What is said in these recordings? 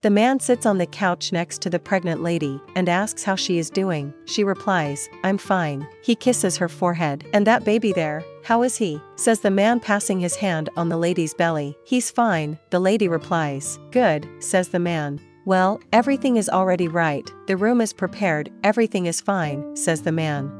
The man sits on the couch next to the pregnant lady and asks how she is doing. She replies, "I'm fine." He kisses her forehead. "And that baby there, how is he?" says the man, passing his hand on the lady's belly. "He's fine," the lady replies. "Good," says the man. "Well, everything is already right. The room is prepared, everything is fine," says the man.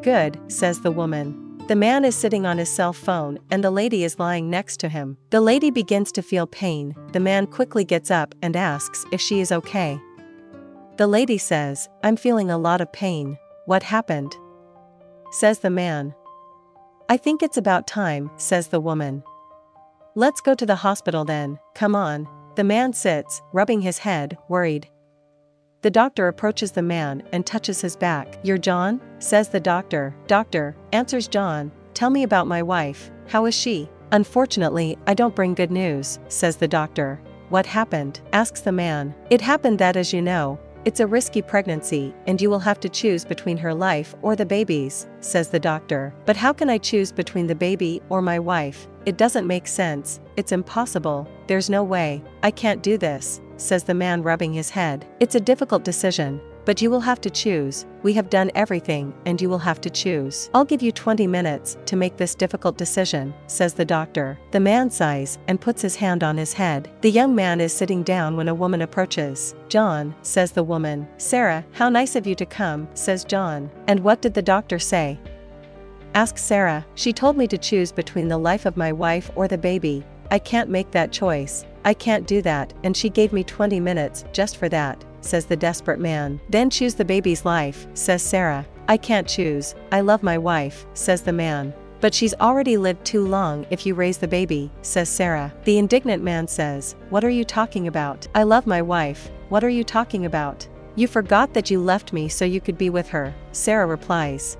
"Good," says the woman. The man is sitting on his cell phone and the lady is lying next to him. The lady begins to feel pain. The man quickly gets up and asks if she is okay. The lady says, "I'm feeling a lot of pain." "What happened?" says the man. "I think it's about time," says the woman. "Let's go to the hospital then, come on." The man sits, rubbing his head, worried. The doctor approaches the man and touches his back. "You're John?" says the doctor. "Doctor," answers John, "tell me about my wife. How is she?" "Unfortunately, I don't bring good news," says the doctor. "What happened?" asks the man. "It happened that, as you know, it's a risky pregnancy and you will have to choose between her life or the baby's," says the doctor. "But how can I choose between the baby or my wife? It doesn't make sense. It's impossible. There's no way. I can't do this," says the man, rubbing his head. "It's a difficult decision, but you will have to choose. We have done everything and you will have to choose. I'll give you 20 minutes to make this difficult decision," says the doctor. The man sighs and puts his hand on his head. The young man is sitting down when a woman approaches. "John," says the woman. "Sarah, how nice of you to come," says John. "And what did the doctor say?" asks Sarah. "She told me to choose between the life of my wife or the baby. I can't make that choice. I can't do that, and she gave me 20 minutes just for that," says the desperate man. "Then choose the baby's life," says Sarah. "I can't choose. I love my wife," says the man. "But she's already lived too long if you raise the baby," says Sarah. The indignant man says, "What are you talking about? I love my wife. What are you talking about? You forgot that you left me so you could be with her," Sarah replies.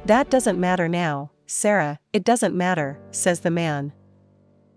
"That doesn't matter now, Sarah, it doesn't matter," says the man.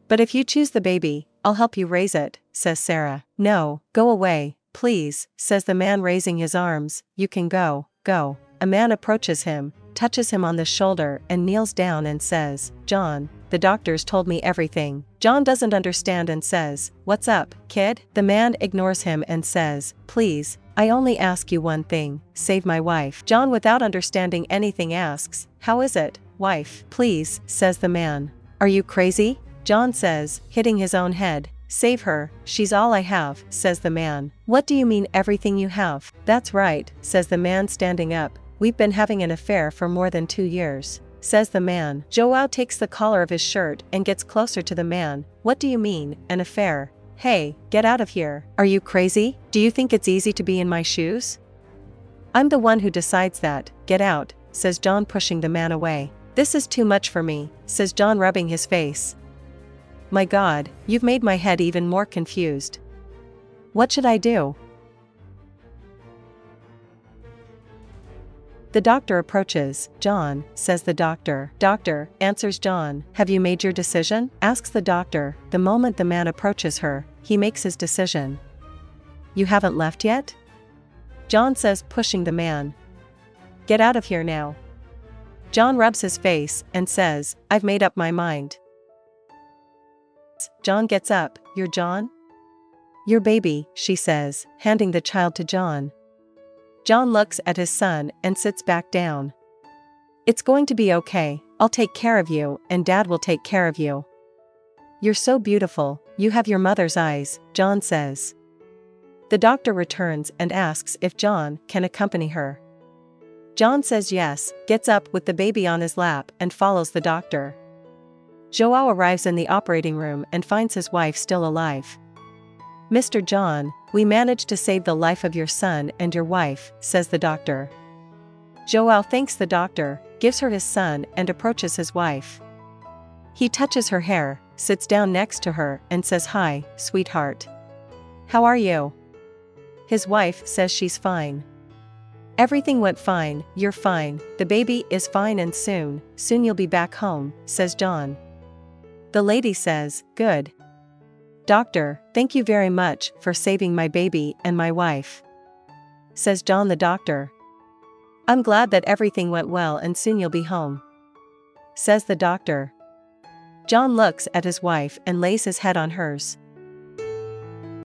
"But if you choose the baby, I'll help you raise it," says Sarah. "No, go away, please," says the man, raising his arms. "You can go, go." A man approaches him, touches him on the shoulder and kneels down and says, "John, the doctors told me everything." John doesn't understand and says, "What's up, kid?" The man ignores him and says, "Please, I only ask you one thing, save my wife." John, without understanding anything, asks, "How is it, wife?" "Please," says the man. "Are you crazy?" John says, hitting his own head. "Save her, she's all I have," says the man. "What do you mean everything you have?" "That's right," says the man, standing up. "We've been having an affair for more than 2 years," says the man. Joao takes the collar of his shirt and gets closer to the man. "What do you mean, an affair? Hey, get out of here. Are you crazy? Do you think it's easy to be in my shoes? I'm the one who decides that. Get out," says John, pushing the man away. "This is too much for me," says John, rubbing his face. "My God, you've made my head even more confused. What should I do?" The doctor approaches. "John," says the doctor. "Doctor," answers John. "Have you made your decision?" asks the doctor. The moment the man approaches her, he makes his decision. "You haven't left yet?" John says, pushing the man. "Get out of here now." John rubs his face and says, "I've made up my mind." John gets up. "You're John?" "Your baby," she says, handing the child to John. John looks at his son and sits back down. "It's going to be okay. I'll take care of you, and Dad will take care of you." "You're so beautiful. You have your mother's eyes," John says. The doctor returns and asks if John can accompany her. John says yes, gets up with the baby on his lap, and follows the doctor. Joao arrives in the operating room and finds his wife still alive. "Mr. John, we managed to save the life of your son and your wife," says the doctor. Joao thanks the doctor, gives her his son, and approaches his wife. He touches her hair, sits down next to her, and says, "Hi, sweetheart. How are you?" His wife says she's fine. "Everything went fine, you're fine, the baby is fine, and soon you'll be back home," says John. The lady says, "Good. Doctor, thank you very much for saving my baby and my wife," says John the doctor. "I'm glad that everything went well and soon you'll be home," says the doctor. John looks at his wife and lays his head on hers.